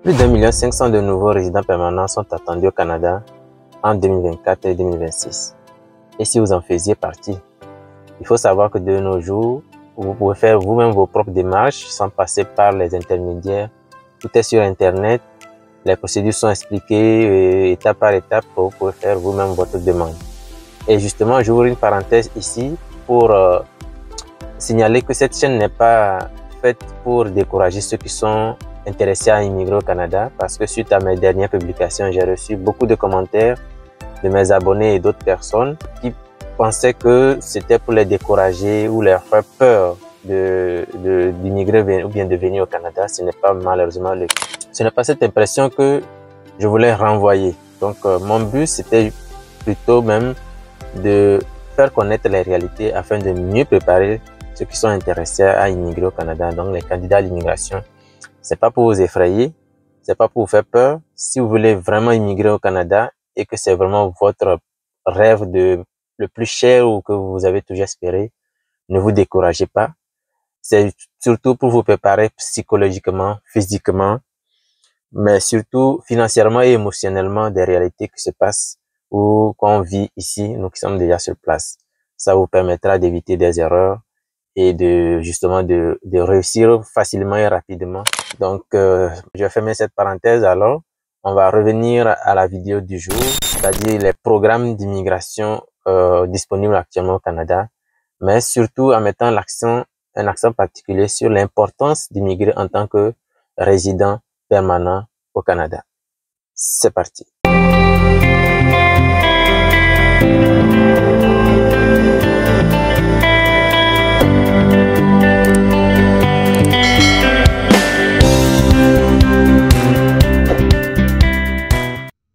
Plus d'1,5 million de nouveaux résidents permanents sont attendus au Canada en 2024 et 2026. Et si vous en faisiez partie, il faut savoir que de nos jours, vous pouvez faire vous-même vos propres démarches sans passer par les intermédiaires. Tout est sur Internet, les procédures sont expliquées étape par étape pour vous pouvez faire vous-même votre demande. Et justement, j'ouvre une parenthèse ici pour signaler que cette chaîne n'est pas faite pour décourager ceux qui sont intéressés à immigrer au Canada, parce que suite à mes dernières publications, j'ai reçu beaucoup de commentaires de mes abonnés et d'autres personnes qui pensaient que c'était pour les décourager ou leur faire peur d'immigrer ou bien de venir au Canada. Ce n'est pas malheureusement le cas. Ce n'est pas cette impression que je voulais renvoyer. Donc mon but, c'était plutôt même de faire connaître les réalités afin de mieux préparer ceux qui sont intéressés à immigrer au Canada, donc les candidats à l'immigration. C'est pas pour vous effrayer, c'est pas pour vous faire peur. Si vous voulez vraiment immigrer au Canada et que c'est vraiment votre rêve le plus cher ou que vous avez toujours espéré, ne vous découragez pas. C'est surtout pour vous préparer psychologiquement, physiquement, mais surtout financièrement et émotionnellement des réalités qui se passent ou qu'on vit ici, nous qui sommes déjà sur place. Ça vous permettra d'éviter des erreurs et justement de réussir facilement et rapidement. Donc, je vais fermer cette parenthèse alors. On va revenir à la vidéo du jour, c'est-à-dire les programmes d'immigration disponibles actuellement au Canada, mais surtout en mettant un accent particulier sur l'importance d'immigrer en tant que résident permanent au Canada. C'est parti.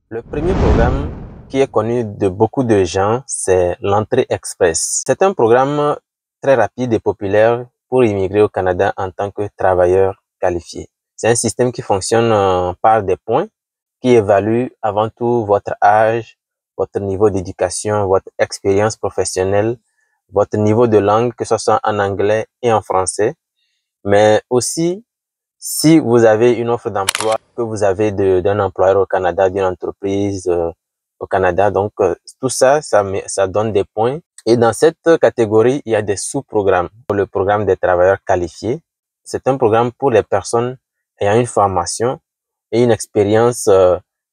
Le premier programme qui est connu de beaucoup de gens, c'est l'entrée express. C'est un programme très rapide et populaire pour immigrer au Canada en tant que travailleur qualifié. C'est un système qui fonctionne par des points qui évalue avant tout votre âge, votre niveau d'éducation, votre expérience professionnelle, votre niveau de langue, que ce soit en anglais et en français, mais aussi si vous avez une offre d'emploi que vous avez d'un employeur au Canada, d'une entreprise au Canada. Donc, tout ça, ça donne des points. Et dans cette catégorie, il y a des sous-programmes. Le programme des travailleurs qualifiés, c'est un programme pour les personnes ayant une formation et une expérience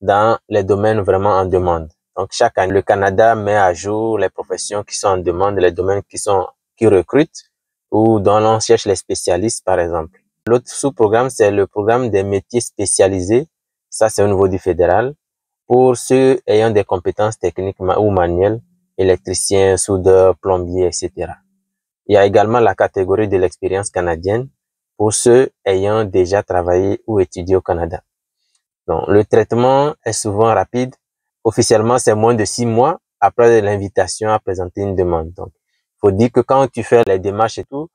dans les domaines vraiment en demande. Donc, chaque année, le Canada met à jour les professions qui sont en demande, les domaines qui recrutent ou dont l'on cherche les spécialistes, par exemple. L'autre sous-programme, c'est le programme des métiers spécialisés. Ça, c'est au niveau du fédéral. Pour ceux ayant des compétences techniques ou manuelles, électriciens, soudeurs, plombiers, etc. Il y a également la catégorie de l'expérience canadienne pour ceux ayant déjà travaillé ou étudié au Canada. Donc, le traitement est souvent rapide. Officiellement, c'est moins de 6 mois après l'invitation à présenter une demande. Donc, il faut dire que quand tu fais les démarches et tout,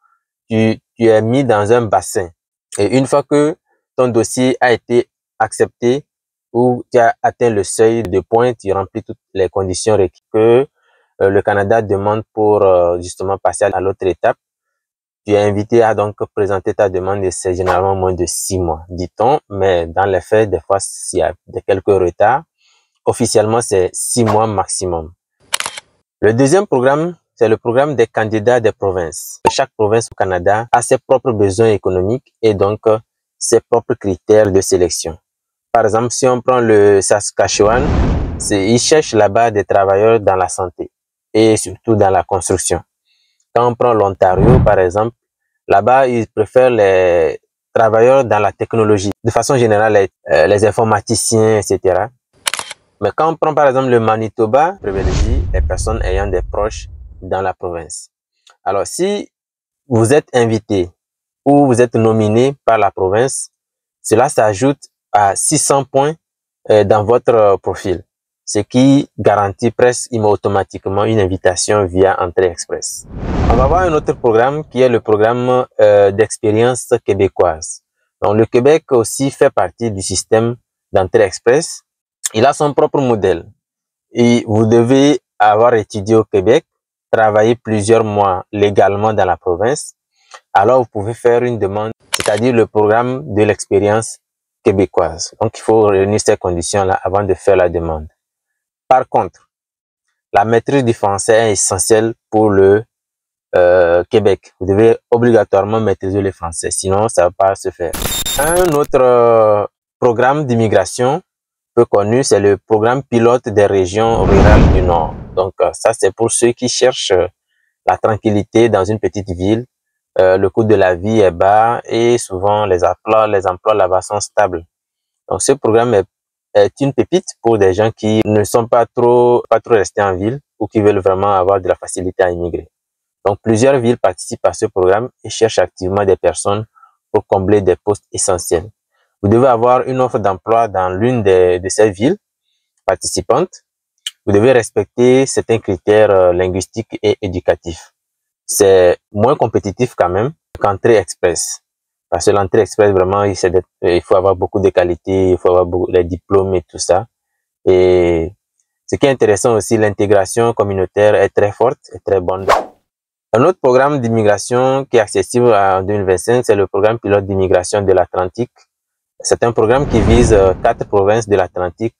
tu es mis dans un bassin. Et une fois que ton dossier a été accepté ou tu as atteint le seuil de points, tu remplis toutes les conditions requises que le Canada demande pour justement passer à l'autre étape, tu es invité à donc présenter ta demande et c'est généralement moins de 6 mois, dit-on, mais dans les faits, des fois, s'il y a quelques retards, officiellement, c'est 6 mois maximum. Le deuxième programme, c'est le programme des candidats des provinces. Chaque province au Canada a ses propres besoins économiques et donc ses propres critères de sélection. Par exemple, si on prend le Saskatchewan, ils cherchent là-bas des travailleurs dans la santé et surtout dans la construction. Quand on prend l'Ontario, par exemple, là-bas, ils préfèrent les travailleurs dans la technologie. De façon générale, les informaticiens, etc. Mais quand on prend par exemple le Manitoba, privilégie les personnes ayant des proches dans la province. Alors, si vous êtes invité ou vous êtes nominé par la province, cela s'ajoute à 600 points dans votre profil, ce qui garantit presque automatiquement une invitation via Entrée Express. On va voir un autre programme qui est le programme d'expérience québécoise. Donc, le Québec aussi fait partie du système d'Entrée Express. Il a son propre modèle et vous devez avoir étudié au Québec, travaillé plusieurs mois légalement dans la province. Alors, vous pouvez faire une demande, c'est-à-dire le programme de l'expérience québécoise. Donc, il faut réunir ces conditions-là avant de faire la demande. Par contre, la maîtrise du français est essentielle pour le Québec. Vous devez obligatoirement maîtriser le français, sinon ça ne va pas se faire. Un autre programme d'immigration peu connu, c'est le programme pilote des régions rurales du Nord. Donc, ça, c'est pour ceux qui cherchent la tranquillité dans une petite ville. Le coût de la vie est bas et souvent les emplois là-bas sont stables. Donc, ce programme est une pépite pour des gens qui ne sont pas trop restés en ville ou qui veulent vraiment avoir de la facilité à immigrer. Donc, plusieurs villes participent à ce programme et cherchent activement des personnes pour combler des postes essentiels. Vous devez avoir une offre d'emploi dans l'une de ces villes participantes. Vous devez respecter certains critères linguistiques et éducatifs. C'est moins compétitif quand même qu'entrée express. Parce que l'entrée express, vraiment, il faut avoir beaucoup de qualités, il faut avoir les diplômes et tout ça. Et ce qui est intéressant aussi, l'intégration communautaire est très forte et très bonne. Un autre programme d'immigration qui est accessible en 2025, c'est le programme pilote d'immigration de l'Atlantique. C'est un programme qui vise 4 provinces de l'Atlantique,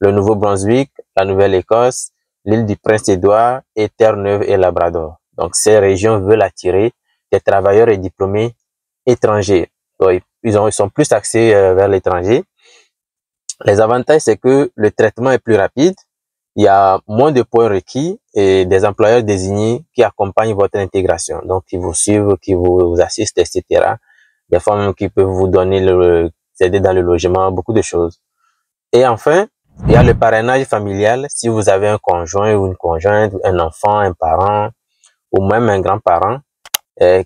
le Nouveau-Brunswick, la Nouvelle-Écosse, l'île du Prince-Édouard et Terre-Neuve et Labrador. Donc, ces régions veulent attirer des travailleurs et diplômés étrangers. Donc, ils sont plus axés vers l'étranger. Les avantages, c'est que le traitement est plus rapide, il y a moins de points requis et des employeurs désignés qui accompagnent votre intégration. Donc, qui vous suivent, qui vous assistent, etc. Des fois même qui peuvent vous donner aider dans le logement, beaucoup de choses. Et enfin, il y a le parrainage familial. Si vous avez un conjoint ou une conjointe, un enfant, un parent ou même un grand-parent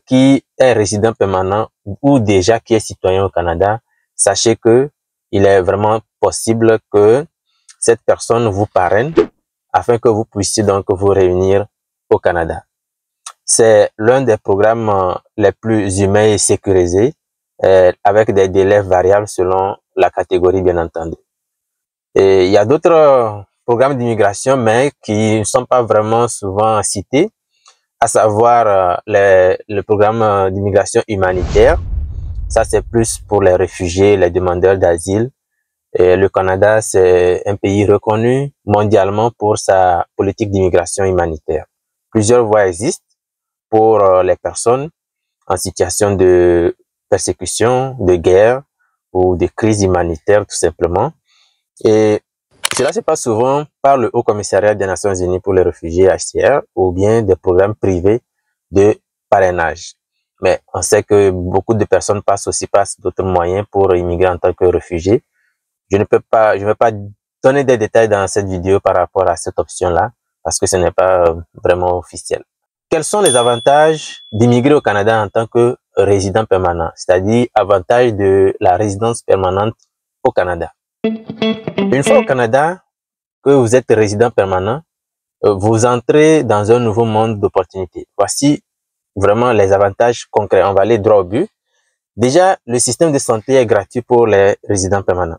qui est résident permanent ou déjà qui est citoyen au Canada, sachez que il est vraiment possible que cette personne vous parraine afin que vous puissiez donc vous réunir au Canada. C'est l'un des programmes les plus humains et sécurisés avec des délais variables selon la catégorie, bien entendu. Et il y a d'autres programmes d'immigration, mais qui ne sont pas vraiment souvent cités, à savoir le programme d'immigration humanitaire. Ça, c'est plus pour les réfugiés, les demandeurs d'asile. Et le Canada, c'est un pays reconnu mondialement pour sa politique d'immigration humanitaire. Plusieurs voies existent pour les personnes en situation de persécution, de guerre ou de crise humanitaire tout simplement. Et cela se passe souvent par le Haut Commissariat des Nations Unies pour les réfugiés HCR ou bien des programmes privés de parrainage. Mais on sait que beaucoup de personnes passent d'autres moyens pour immigrer en tant que réfugiés. Je ne vais pas donner des détails dans cette vidéo par rapport à cette option-là parce que ce n'est pas vraiment officiel. Quels sont les avantages d'immigrer au Canada en tant que résident permanent, c'est-à-dire avantage de la résidence permanente au Canada? Une fois au Canada, que vous êtes résident permanent, vous entrez dans un nouveau monde d'opportunités. Voici vraiment les avantages concrets. On va aller droit au but. Déjà, le système de santé est gratuit pour les résidents permanents.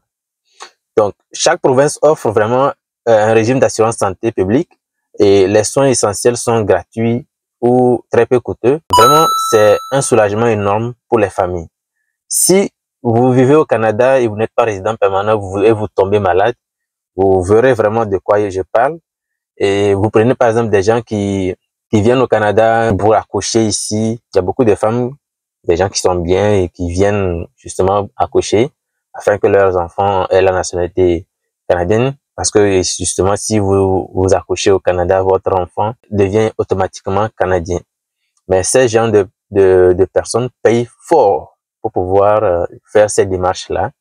Donc, chaque province offre vraiment un régime d'assurance santé publique et les soins essentiels sont gratuits ou très peu coûteux. Vraiment, c'est un soulagement énorme pour les familles. Si vous vivez au Canada et vous n'êtes pas résident permanent et vous tombez malade, vous verrez vraiment de quoi je parle. Et vous prenez par exemple des gens qui viennent au Canada pour accoucher ici. Il y a beaucoup de femmes, des gens qui sont bien et qui viennent justement accoucher afin que leurs enfants aient la nationalité canadienne. Parce que justement, si vous accouchez au Canada, votre enfant devient automatiquement canadien. Mais ces gens de personnes payent fort pour pouvoir faire ces démarches-là.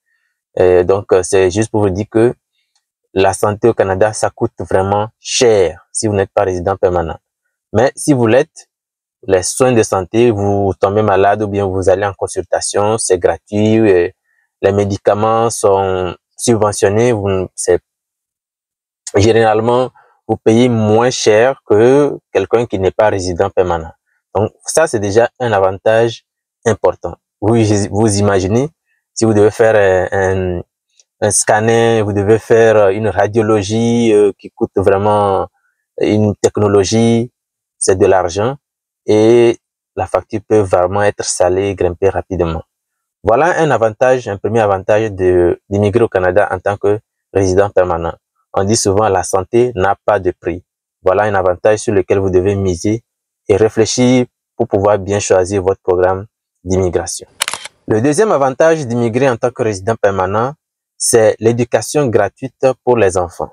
Donc, c'est juste pour vous dire que la santé au Canada, ça coûte vraiment cher si vous n'êtes pas résident permanent. Mais si vous l'êtes, les soins de santé, vous tombez malade ou bien vous allez en consultation, c'est gratuit. Et les médicaments sont subventionnés. Généralement, vous payez moins cher que quelqu'un qui n'est pas résident permanent. Donc, ça, c'est déjà un avantage important. Vous imaginez, si vous devez faire un scanner, vous devez faire une radiologie qui coûte vraiment une technologie, c'est de l'argent et la facture peut vraiment être salée, grimper rapidement. Voilà un premier avantage d'immigrer au Canada en tant que résident permanent. On dit souvent la santé n'a pas de prix. Voilà un avantage sur lequel vous devez miser et réfléchir pour pouvoir bien choisir votre programme d'immigration. Le deuxième avantage d'immigrer en tant que résident permanent, c'est l'éducation gratuite pour les enfants.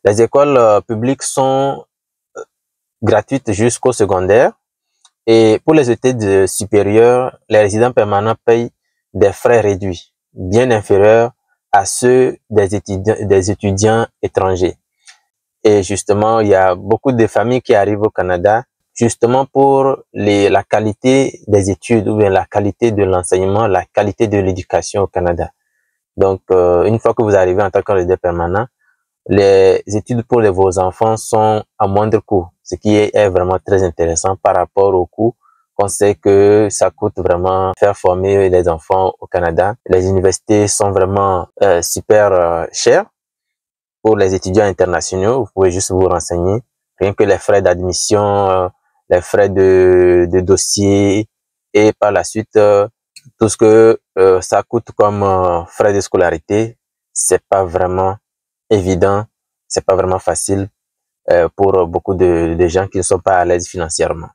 Les écoles publiques sont gratuites jusqu'au secondaire. Et pour les études supérieures, les résidents permanents payent des frais réduits, bien inférieurs à ceux des étudiants étrangers. Et justement, il y a beaucoup de familles qui arrivent au Canada justement pour la qualité des études ou bien la qualité de l'enseignement, la qualité de l'éducation au Canada. Donc, une fois que vous arrivez en tant que résident permanent, les études pour vos enfants sont à moindre coût, ce qui est vraiment très intéressant par rapport au coût qu'on sait que ça coûte vraiment faire former les enfants au Canada. Les universités sont vraiment super chères pour les étudiants internationaux. Vous pouvez juste vous renseigner. Rien que les frais d'admission, les frais de dossier et par la suite tout ce que ça coûte comme frais de scolarité, c'est pas vraiment évident, c'est pas vraiment facile pour beaucoup de gens qui ne sont pas à l'aise financièrement.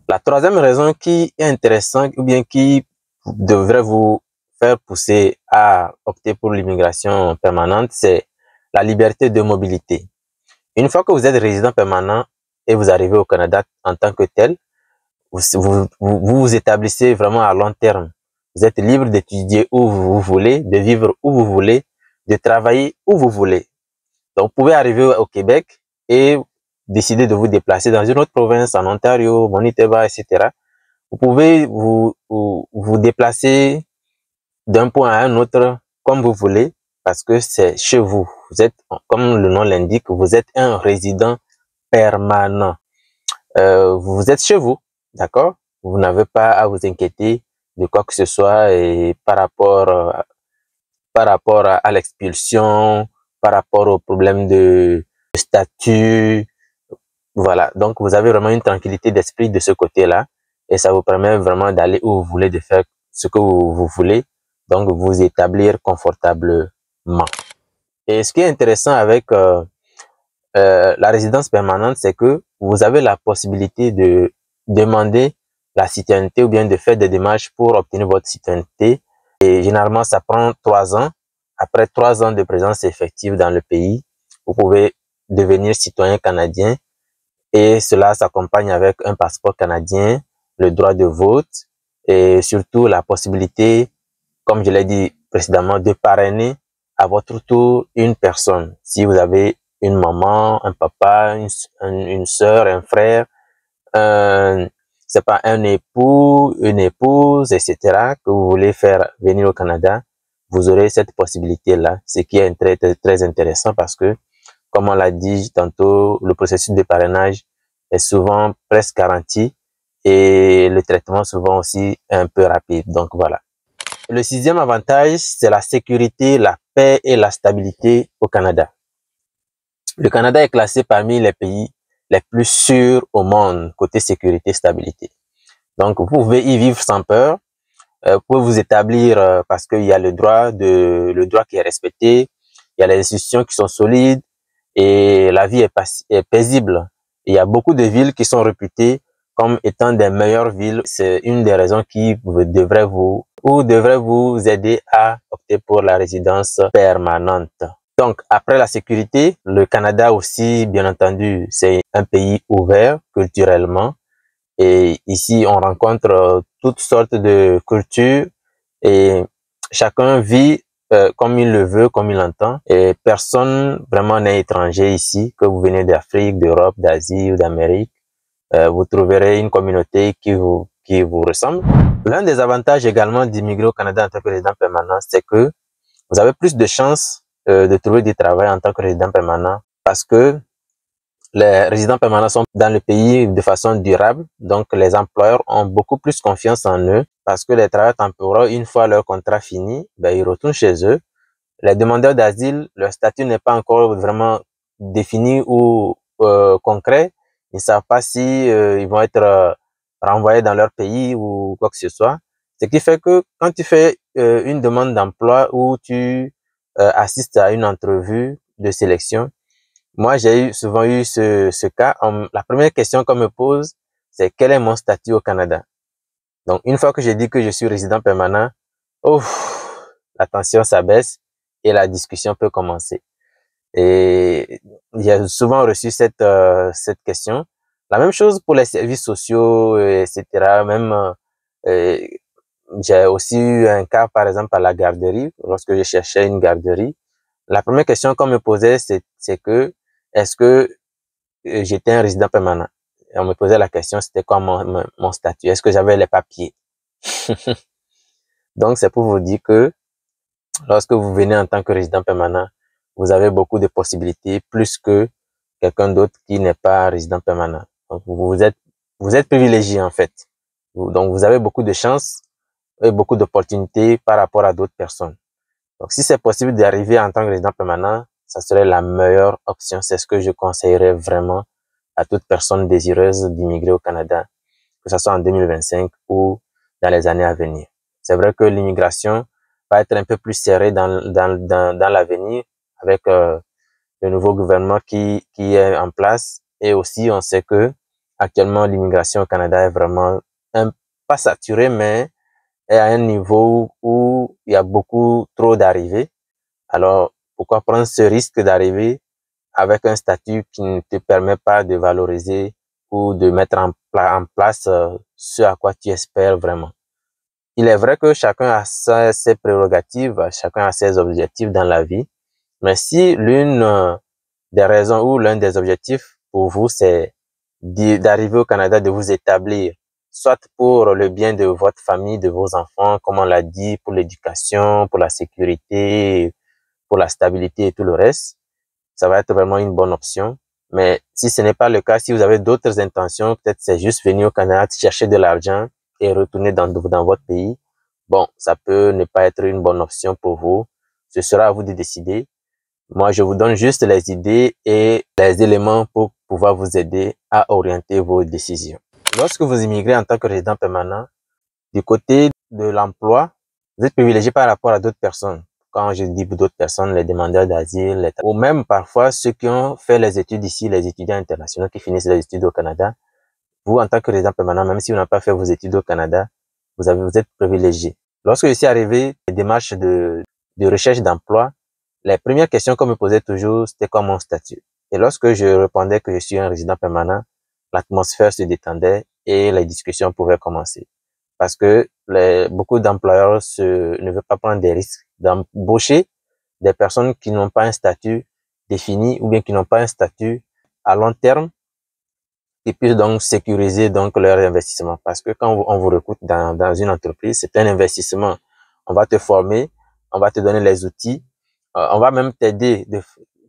La troisième raison qui est intéressante ou bien qui devrait vous faire pousser à opter pour l'immigration permanente, c'est la liberté de mobilité. Une fois que vous êtes résident permanent et vous arrivez au Canada en tant que tel, vous établissez vraiment à long terme. Vous êtes libre d'étudier où vous voulez, de vivre où vous voulez, de travailler où vous voulez. Donc, vous pouvez arriver au Québec et décider de vous déplacer dans une autre province, en Ontario, Manitoba, etc. Vous pouvez vous déplacer d'un point à un autre comme vous voulez parce que c'est chez vous. Vous êtes, comme le nom l'indique, vous êtes un résident permanent. Vous êtes chez vous, d'accord? Vous n'avez pas à vous inquiéter de quoi que ce soit et par rapport à l'expulsion, par rapport au problème de statut. Voilà, donc vous avez vraiment une tranquillité d'esprit de ce côté-là et ça vous permet vraiment d'aller où vous voulez, de faire ce que vous voulez, donc vous établir confortablement. Et ce qui est intéressant avec la résidence permanente, c'est que vous avez la possibilité de demander la citoyenneté ou bien de faire des démarches pour obtenir votre citoyenneté. Et généralement, ça prend 3 ans. Après 3 ans de présence effective dans le pays, vous pouvez devenir citoyen canadien et cela s'accompagne avec un passeport canadien, le droit de vote et surtout la possibilité, comme je l'ai dit précédemment, de parrainer à votre tour une personne. Si vous avez une maman, un papa, une sœur, un frère, c'est pas un époux, une épouse, etc., que vous voulez faire venir au Canada, vous aurez cette possibilité-là, ce qui est très, très, très intéressant parce que, comme on l'a dit tantôt, le processus de parrainage est souvent presque garanti et le traitement souvent aussi un peu rapide. Donc voilà. Le sixième avantage, c'est la sécurité, la paix et la stabilité au Canada. Le Canada est classé parmi les pays les plus sûrs au monde côté sécurité et stabilité. Donc, vous pouvez y vivre sans peur. Vous pouvez vous établir parce qu'il y a le droit qui est respecté. Il y a les institutions qui sont solides et la vie est paisible. Il y a beaucoup de villes qui sont réputées comme étant des meilleures villes. C'est une des raisons qui devrait vous aider à opter pour la résidence permanente. Donc, après la sécurité, le Canada aussi, bien entendu, c'est un pays ouvert culturellement. Et ici, on rencontre toutes sortes de cultures et chacun vit comme il le veut, comme il l'entend. Et personne vraiment n'est étranger ici, que vous venez d'Afrique, d'Europe, d'Asie ou d'Amérique. Vous trouverez une communauté qui vous ressemble. L'un des avantages également d'immigrer au Canada en tant que résident permanent, c'est que vous avez plus de chances de trouver du travail en tant que résident permanent parce que les résidents permanents sont dans le pays de façon durable, donc les employeurs ont beaucoup plus confiance en eux parce que les travailleurs temporaires, une fois leur contrat fini, ils retournent chez eux. Les demandeurs d'asile, leur statut n'est pas encore vraiment défini ou concret. Ils ne savent pas si ils vont être renvoyés dans leur pays ou quoi que ce soit. Ce qui fait que quand tu fais une demande d'emploi ou tu assistes à une entrevue de sélection, moi j'ai souvent eu ce cas. La première question qu'on me pose, c'est quel est mon statut au Canada? Donc une fois que j'ai dit que je suis résident permanent, ouf, la tension s'abaisse et la discussion peut commencer. Et j'ai souvent reçu cette question. La même chose pour les services sociaux, etc. Même j'ai aussi eu un cas, par exemple, à la garderie, lorsque je cherchais une garderie. La première question qu'on me posait, c'est que, est-ce que j'étais un résident permanent? Et on me posait la question, c'était quoi mon statut? Est-ce que j'avais les papiers? Donc, c'est pour vous dire que lorsque vous venez en tant que résident permanent, vous avez beaucoup de possibilités, plus que quelqu'un d'autre qui n'est pas résident permanent. Donc, vous êtes privilégié, en fait. Donc, vous avez beaucoup de chances et beaucoup d'opportunités par rapport à d'autres personnes. Donc, si c'est possible d'arriver en tant que résident permanent, ça serait la meilleure option. C'est ce que je conseillerais vraiment à toute personne désireuse d'immigrer au Canada, que ce soit en 2025 ou dans les années à venir. C'est vrai que l'immigration va être un peu plus serrée dans l'avenir avec le nouveau gouvernement qui est en place. Et aussi, on sait que actuellement, l'immigration au Canada est vraiment pas saturée, mais est à un niveau où il y a beaucoup trop d'arrivées. Alors, pourquoi prendre ce risque d'arriver avec un statut qui ne te permet pas de valoriser ou de mettre en place ce à quoi tu espères vraiment? Il est vrai que chacun a ses prérogatives, chacun a ses objectifs dans la vie, mais si l'une des raisons ou l'un des objectifs pour vous, c'est d'arriver au Canada, de vous établir, soit pour le bien de votre famille, de vos enfants, comme on l'a dit, pour l'éducation, pour la sécurité, pour la stabilité et tout le reste, ça va être vraiment une bonne option. Mais si ce n'est pas le cas, si vous avez d'autres intentions, peut-être c'est juste venir au Canada, chercher de l'argent et retourner dans votre pays, bon, ça peut ne pas être une bonne option pour vous. Ce sera à vous de décider. Moi, je vous donne juste les idées et les éléments pour pouvoir vous aider à orienter vos décisions. Lorsque vous immigrez en tant que résident permanent, du côté de l'emploi, vous êtes privilégié par rapport à d'autres personnes. Quand je dis d'autres personnes, les demandeurs d'asile, ou même parfois ceux qui ont fait les études ici, les étudiants internationaux qui finissent les études au Canada. Vous, en tant que résident permanent, même si vous n'avez pas fait vos études au Canada, vous êtes privilégié. Lorsque je suis arrivé, les démarches de recherche d'emploi, les premières questions qu'on me posait toujours, c'était quoi mon statut. Et lorsque je répondais que je suis un résident permanent, l'atmosphère se détendait et les discussions pouvaient commencer. Parce que beaucoup d'employeurs ne veulent pas prendre des risques d'embaucher des personnes qui n'ont pas un statut défini ou bien qui n'ont pas un statut à long terme qui puissent donc sécuriser donc leur investissement. Parce que quand on vous recrute dans une entreprise, c'est un investissement. On va te former, on va te donner les outils, on va même t'aider,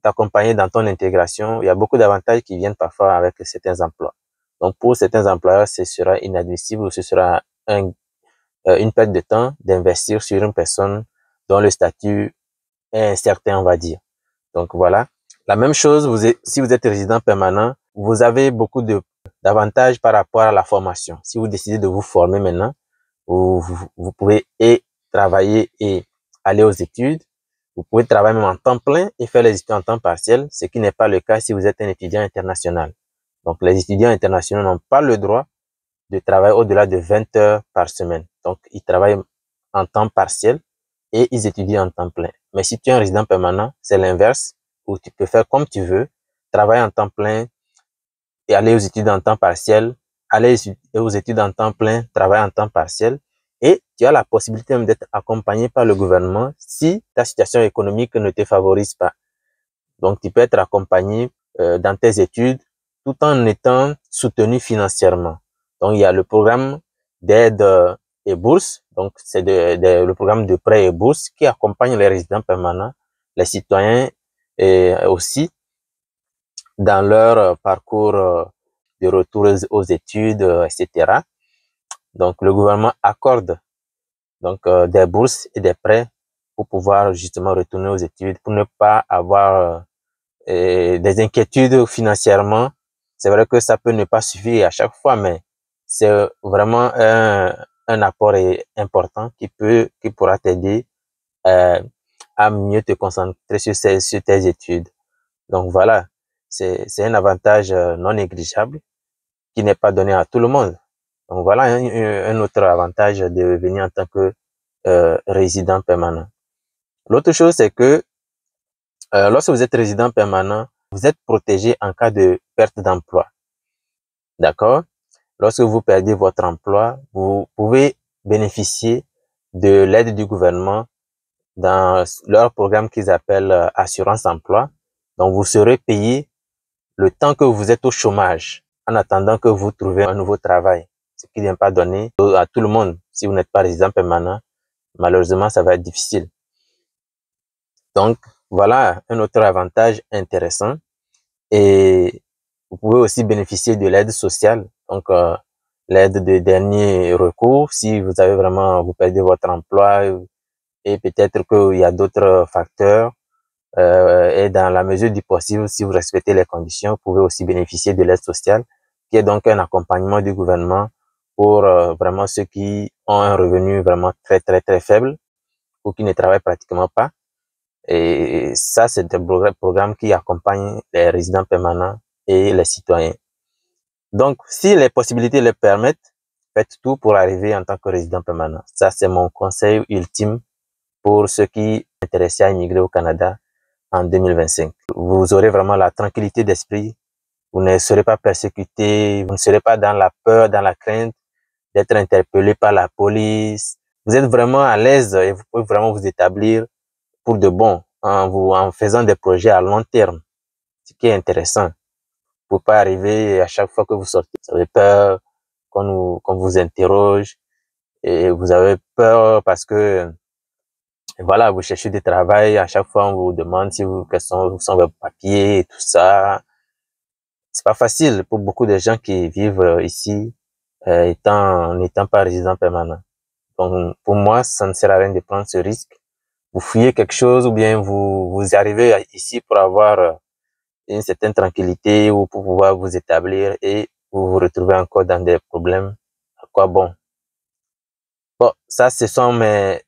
t'accompagner dans ton intégration. Il y a beaucoup d'avantages qui viennent parfois avec certains emplois. Donc, pour certains employeurs, ce sera inadmissible ou ce sera une perte de temps d'investir sur une personne dont le statut est incertain, on va dire. Donc, voilà. La même chose, si vous êtes résident permanent, vous avez beaucoup d'avantages par rapport à la formation. Si vous décidez de vous former maintenant, vous pouvez travailler et aller aux études. Vous pouvez travailler même en temps plein et faire les études en temps partiel, ce qui n'est pas le cas si vous êtes un étudiant international. Donc, les étudiants internationaux n'ont pas le droit de travailler au-delà de 20 heures par semaine. Donc, ils travaillent en temps partiel et ils étudient en temps plein. Mais si tu es un résident permanent, c'est l'inverse, où tu peux faire comme tu veux, travailler en temps plein et aller aux études en temps partiel, aller aux études en temps plein, travailler en temps partiel. Et tu as la possibilité même d'être accompagné par le gouvernement si ta situation économique ne te favorise pas. Donc, tu peux être accompagné dans tes études tout en étant soutenu financièrement. Donc, il y a le programme d'aide et bourse. Donc, c'est le programme de prêt et bourse qui accompagne les résidents permanents, les citoyens et aussi dans leur parcours de retour aux études, etc. Donc, le gouvernement accorde des bourses et des prêts pour pouvoir justement retourner aux études, pour ne pas avoir des inquiétudes financièrement. C'est vrai que ça peut ne pas suffire à chaque fois, mais c'est vraiment un apport important qui pourra t'aider à mieux te concentrer sur tes études. Donc voilà, c'est un avantage non négligeable qui n'est pas donné à tout le monde. Donc voilà un autre avantage de venir en tant que résident permanent. L'autre chose, c'est que lorsque vous êtes résident permanent, vous êtes protégé en cas de perte d'emploi. D'accord? Lorsque vous perdez votre emploi, vous pouvez bénéficier de l'aide du gouvernement dans leur programme qu'ils appellent Assurance Emploi. Donc, vous serez payé le temps que vous êtes au chômage en attendant que vous trouviez un nouveau travail. Ce qui n'est pas donné à tout le monde. Si vous n'êtes pas résident permanent, malheureusement, ça va être difficile. Donc, voilà un autre avantage intéressant. Et vous pouvez aussi bénéficier de l'aide sociale. Donc, l'aide de dernier recours si vous avez vraiment, vous perdez votre emploi et peut-être qu'il y a d'autres facteurs. Et dans la mesure du possible, si vous respectez les conditions, vous pouvez aussi bénéficier de l'aide sociale, qui est donc un accompagnement du gouvernement pour vraiment ceux qui ont un revenu vraiment très faible ou qui ne travaillent pratiquement pas. Et ça, c'est un programme qui accompagne les résidents permanents et les citoyens. Donc, si les possibilités le permettent, faites tout pour arriver en tant que résident permanent. Ça, c'est mon conseil ultime pour ceux qui sont intéressés à immigrer au Canada en 2025. Vous aurez vraiment la tranquillité d'esprit. Vous ne serez pas persécuté. Vous ne serez pas dans la peur, dans la crainte d'être interpellé par la police. Vous êtes vraiment à l'aise et vous pouvez vraiment vous établir pour de bon en faisant des projets à long terme. Ce qui est intéressant. Vous ne pouvez pas arriver à chaque fois que vous sortez. Vous avez peur qu'on vous interroge et vous avez peur parce que voilà, vous cherchez du travail, à chaque fois on vous demande quels sont vos papiers et tout ça. C'est pas facile pour beaucoup de gens qui vivent ici n'étant pas résident permanent. Donc pour moi, ça ne sert à rien de prendre ce risque. Vous fouillez quelque chose ou bien vous arrivez ici pour avoir une certaine tranquillité ou pour pouvoir vous établir et vous vous retrouvez encore dans des problèmes. À quoi bon? Bon, ça, ce sont mes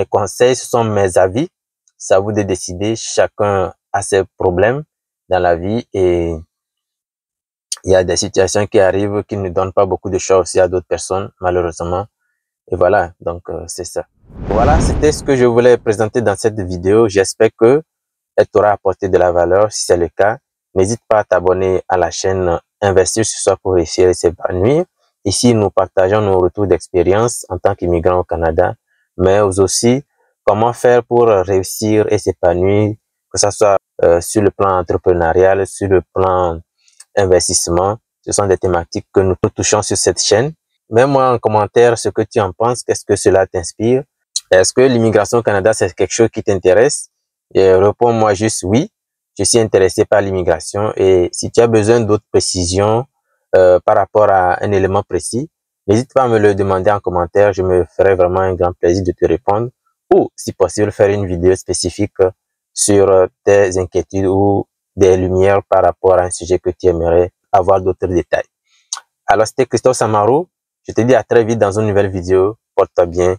conseils, ce sont mes avis. C'est à vous de décider. Chacun a ses problèmes dans la vie et il y a des situations qui arrivent qui ne donnent pas beaucoup de choix aussi à d'autres personnes, malheureusement. Et voilà, donc c'est ça. Voilà, c'était ce que je voulais présenter dans cette vidéo. J'espère que elle t'aura apporté de la valeur. Si c'est le cas, n'hésite pas à t'abonner à la chaîne Investir sur soi pour réussir et s'épanouir. Ici, nous partageons nos retours d'expérience en tant qu'immigrants au Canada, mais aussi comment faire pour réussir et s'épanouir, que ce soit sur le plan entrepreneurial, sur le plan investissement. Ce sont des thématiques que nous touchons sur cette chaîne. Mets-moi en commentaire ce que tu en penses, qu'est-ce que cela t'inspire. Est-ce que l'immigration au Canada, c'est quelque chose qui t'intéresse? Et réponds-moi juste oui, je suis intéressé par l'immigration. Et si tu as besoin d'autres précisions par rapport à un élément précis, n'hésite pas à me le demander en commentaire. Je me ferai vraiment un grand plaisir de te répondre. Ou, si possible, faire une vidéo spécifique sur tes inquiétudes ou des lumières par rapport à un sujet que tu aimerais avoir d'autres détails. Alors, c'était Christophe Samaru. Je te dis à très vite dans une nouvelle vidéo. Porte-toi bien.